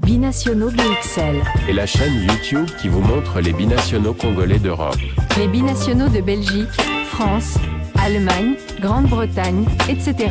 Binationaux BXL. Et la chaîne YouTube qui vous montre les binationaux congolais d'Europe. Les binationaux de Belgique, France, Allemagne, Grande-Bretagne, etc.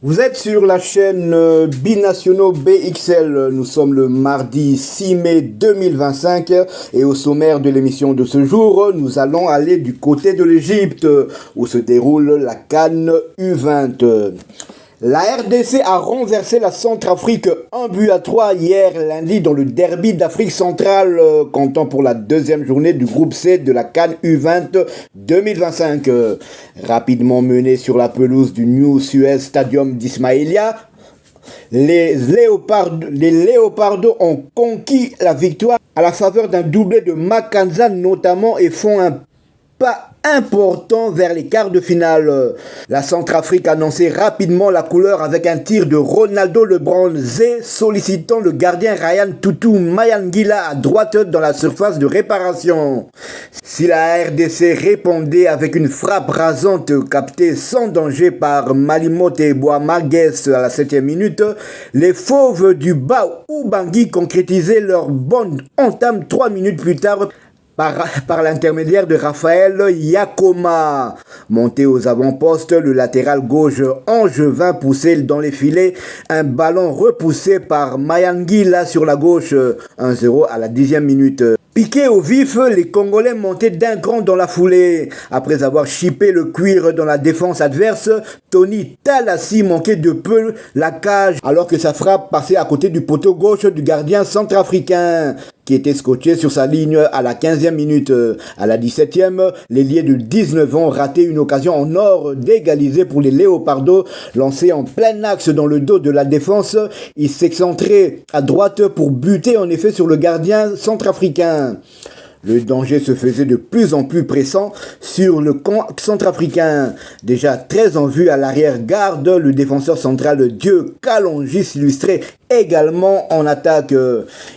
Vous êtes sur la chaîne Binationaux BXL, nous sommes le mardi 6 mai 2025 et au sommaire de l'émission de ce jour, nous allons aller du côté de l'Égypte où se déroule la CAN U20. La RDC a renversé la Centrafrique 1-3 hier lundi dans le derby d'Afrique centrale, comptant pour la deuxième journée du groupe C de la CAN U20 2025. Rapidement mené sur la pelouse du New Suez Stadium d'Ismaïlia, les Léopardos ont conquis la victoire à la faveur d'un doublé de Makanza notamment et font un pas important vers les quarts de finale. La Centrafrique annonçait rapidement la couleur avec un tir de Ronaldo Lebranzé sollicitant le gardien Ryan Tutu Mayangila à droite dans la surface de réparation. Si la RDC répondait avec une frappe rasante captée sans danger par Malimote Boamagues à la 7e minute, les fauves du Bas Ubangui concrétisaient leur bonne entame 3 minutes plus tard par l'intermédiaire de Raphaël Yakoma. Monté aux avant-postes, le latéral gauche angevin poussait dans les filets un ballon repoussé par Mayangila sur la gauche, 1-0 à la 10e minute. Piqués au vif, les Congolais montaient d'un cran dans la foulée. Après avoir chippé le cuir dans la défense adverse, Tony Talassi manquait de peu la cage alors que sa frappe passait à côté du poteau gauche du gardien centrafricain qui était scotché sur sa ligne à la 15e minute. À la 17e, l'ailier de 19 ans ratait une occasion en or d'égaliser pour les Léopardos. Lancé en plein axe dans le dos de la défense, il s'excentrait à droite pour buter en effet sur le gardien centrafricain. Le danger se faisait de plus en plus pressant sur le camp centrafricain. Déjà très en vue à l'arrière-garde, le défenseur central Dieu Kalonji s'illustrait également en attaque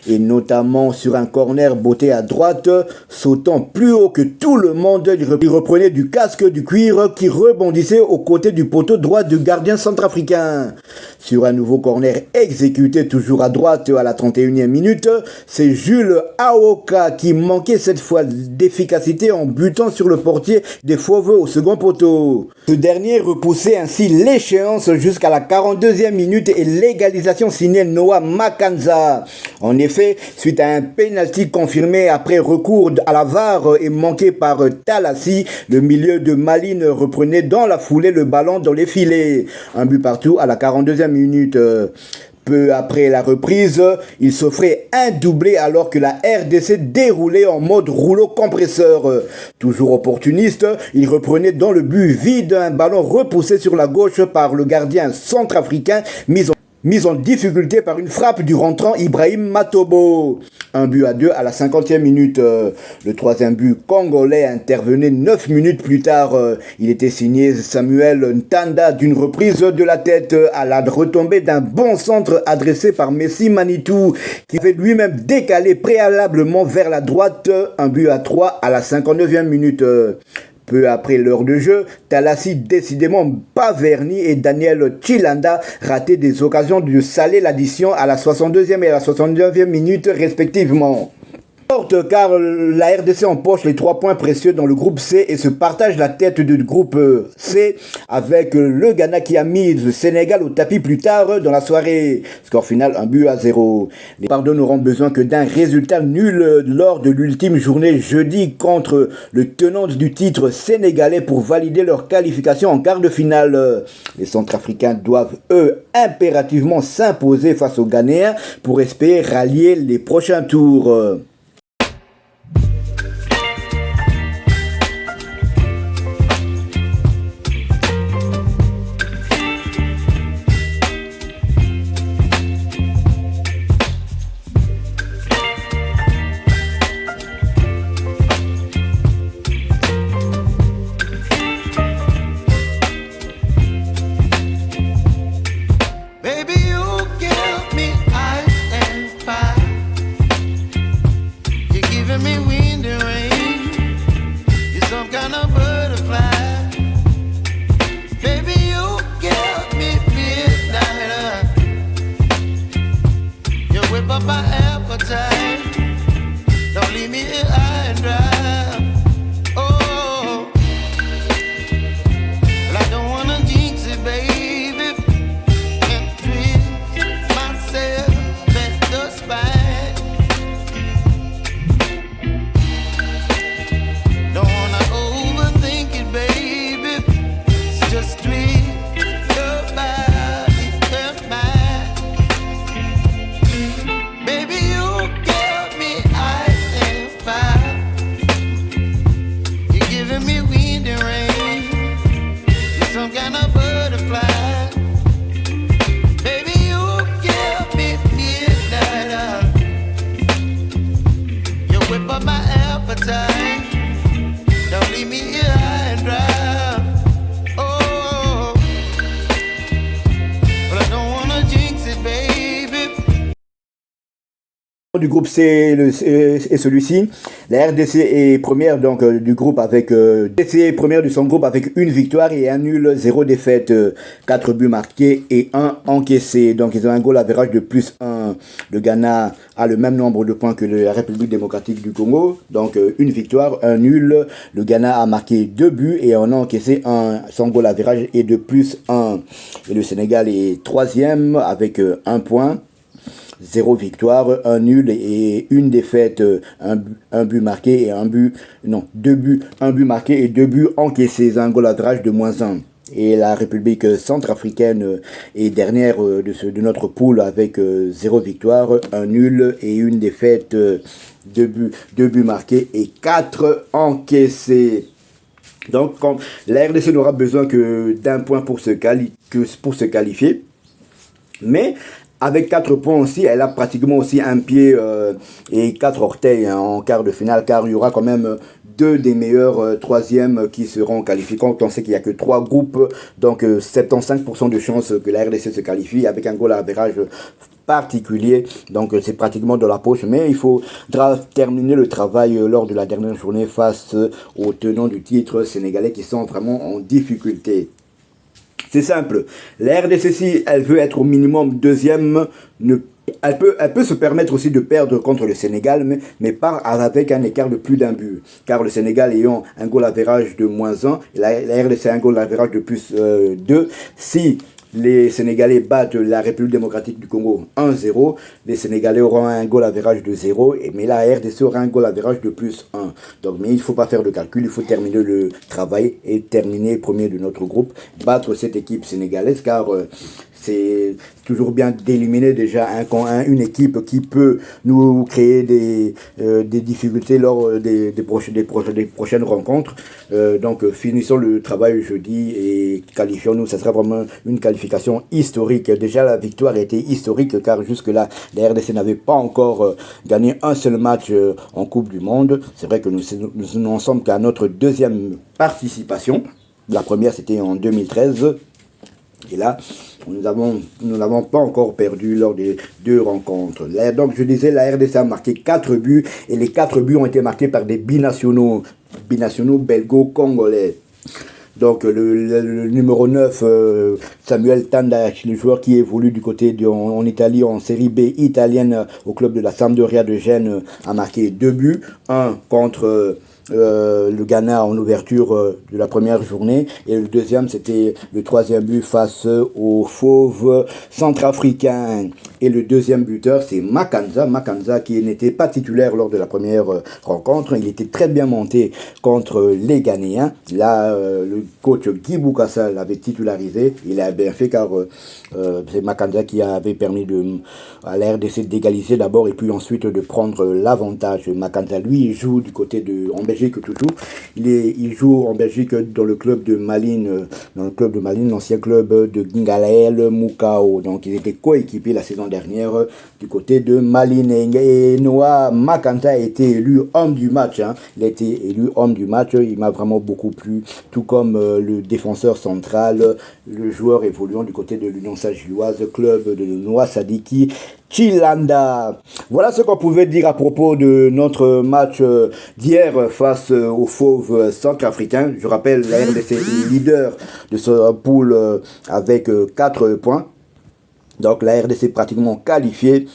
et notamment sur un corner botté à droite, sautant plus haut que tout le monde, il reprenait du casque du cuir qui rebondissait aux côtés du poteau droit du gardien centrafricain. Sur un nouveau corner exécuté toujours à droite à la 31e minute, c'est Jules Aoka qui manquait cette fois d'efficacité en butant sur le portier des Fauves au second poteau. Ce dernier repoussait ainsi l'échéance jusqu'à la 42e minute et l'égalisation signée Noah Makanza. En effet, suite à un pénalty confirmé après recours à la VAR et manqué par Talassi, le milieu de Malines reprenait dans la foulée le ballon dans les filets. Un but partout à la 42e minute. Peu après la reprise, il s'offrait un doublé alors que la RDC déroulait en mode rouleau compresseur. Toujours opportuniste, il reprenait dans le but vide un ballon repoussé sur la gauche par le gardien centrafricain mis en difficulté par une frappe du rentrant Ibrahim Matobo. 1-2 à la 50e minute. Le troisième but congolais intervenait 9 minutes plus tard. Il était signé Samuel Ntanda d'une reprise de la tête à la retombée d'un bon centre adressé par Messi Manitou qui avait lui-même décalé préalablement vers la droite. 1-3 à la 59e minute. Peu après l'heure de jeu, Talassi décidément pas verni et Daniel Chilanda rataient des occasions de saler l'addition à la 62e et la 69e minute respectivement. Car la RDC empoche les 3 points précieux dans le groupe C et se partage la tête du groupe C avec le Ghana qui a mis le Sénégal au tapis plus tard dans la soirée. Score final 1-0. Les Léopardos n'auront besoin que d'un résultat nul lors de l'ultime journée jeudi contre le tenant du titre sénégalais pour valider leur qualification en quart de finale. Les Centrafricains doivent eux impérativement s'imposer face aux Ghanéens pour espérer rallier les prochains tours. du groupe C est celui-ci. La RDC est première donc du groupe avec DC est première de son groupe avec une victoire et un nul, 0 défaite, 4 buts marqués et 1 encaissé. Donc ils ont un goal average de plus 1. Le Ghana a le même nombre de points que la République démocratique du Congo. Donc une victoire, un nul. Le Ghana a marqué 2 buts et en a encaissé 1. Son goal average est de plus 1. Et le Sénégal est troisième avec 1 point. 0 victoire, 1 nul et une défaite, un but marqué et 2 buts, 1 but marqué et 2 buts encaissés, un goal average de moins 1. Et la République centrafricaine est dernière de notre poule avec 0 victoire, 1 nul et une défaite, 2 buts marqués et 4 encaissés. Donc, la RDC n'aura besoin que d'un point pour se qualifier. Mais avec 4 points aussi, elle a pratiquement aussi un pied et 4 orteils en quart de finale, car il y aura quand même 2 des meilleurs troisièmes qui seront qualifiés. Quand on sait qu'il n'y a que 3 groupes, donc 75% de chances que la RDC se qualifie avec un goal average particulier, donc c'est pratiquement de la poche, mais il faudra terminer le travail lors de la dernière journée face aux tenants du titre sénégalais qui sont vraiment en difficulté. C'est simple, la RDC, si elle veut être au minimum deuxième, elle peut se permettre aussi de perdre contre le Sénégal, mais pas avec un écart de plus d'un but. Car le Sénégal ayant un goal average de moins 1, et la RDC a un goal average de plus 2. Si les Sénégalais battent la République démocratique du Congo 1-0, les Sénégalais auront un goal average de 0, mais la RDC aura un goal average de plus 1. Donc, mais il ne faut pas faire de calcul, il faut terminer le travail et terminer premier de notre groupe, battre cette équipe sénégalaise, car c'est toujours bien d'éliminer déjà une équipe qui peut nous créer des difficultés lors des prochaines rencontres. Donc finissons le travail jeudi et qualifions-nous. Ça sera vraiment une qualification historique. Déjà la victoire était historique car jusque-là la RDC n'avait pas encore gagné un seul match en Coupe du Monde. C'est vrai que nous n'en sommes qu'à notre deuxième participation. La première c'était en 2013. Et là, nous n'avons pas encore perdu lors des 2 rencontres. Là, donc, je disais, la RDC a marqué 4 buts et les 4 buts ont été marqués par des binationaux belgo-congolais. Donc, le numéro 9, Samuel Tandac, le joueur qui évolue du côté en Italie, en série B italienne, au club de la Sampdoria de Gênes, a marqué 2 buts. Un contre le Ghana en ouverture de la première journée et le deuxième c'était le 3e but face aux fauves centrafricains et le deuxième buteur c'est Makanza qui n'était pas titulaire lors de la première rencontre. Il était très bien monté contre les Ghanéens. Là le coach Guy Boukassa l'avait titularisé. Il a bien fait car c'est Makanza qui avait permis à la RDC d'égaliser d'abord et puis ensuite de prendre l'avantage. Makanza lui il joue du côté en Belgique toujours. Il joue en Belgique dans le club de Malines, l'ancien club de Ngalael Moukao. Donc il était coéquipé la saison dernière du côté de Malines. Et Noah Makanza a été élu homme du match. Il a été élu homme du match. Il m'a vraiment beaucoup plu, tout comme le défenseur central, le joueur évoluant du côté de l'Union Saint-Gilloise, club de Noah Sadiki Chilanda. Voilà ce qu'on pouvait dire à propos de notre match d'hier face aux fauves centrafricains. Je rappelle, la RDC est leader de sa poule avec 4 points. Donc la RDC est pratiquement qualifiée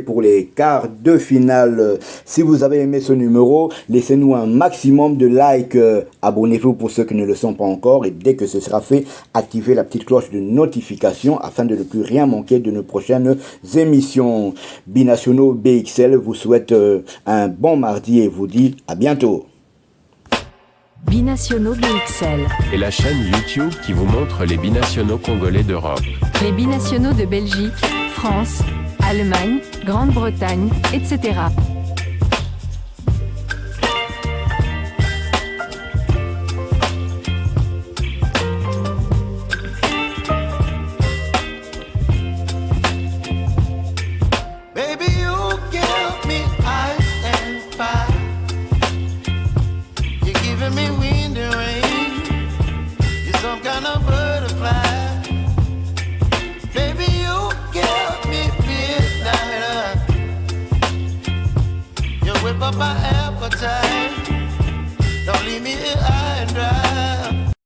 pour les quarts de finale. Si vous avez aimé ce numéro, laissez-nous un maximum de likes. Abonnez-vous pour ceux qui ne le sont pas encore. Et dès que ce sera fait, activez la petite cloche de notification afin de ne plus rien manquer de nos prochaines émissions. Binationaux BXL vous souhaite un bon mardi et vous dit à bientôt. Binationaux BXL. Et la chaîne YouTube qui vous montre les binationaux congolais d'Europe. Les binationaux de Belgique, France, Allemagne, Grande-Bretagne, etc. up my appetite. Don't leave me here high and dry.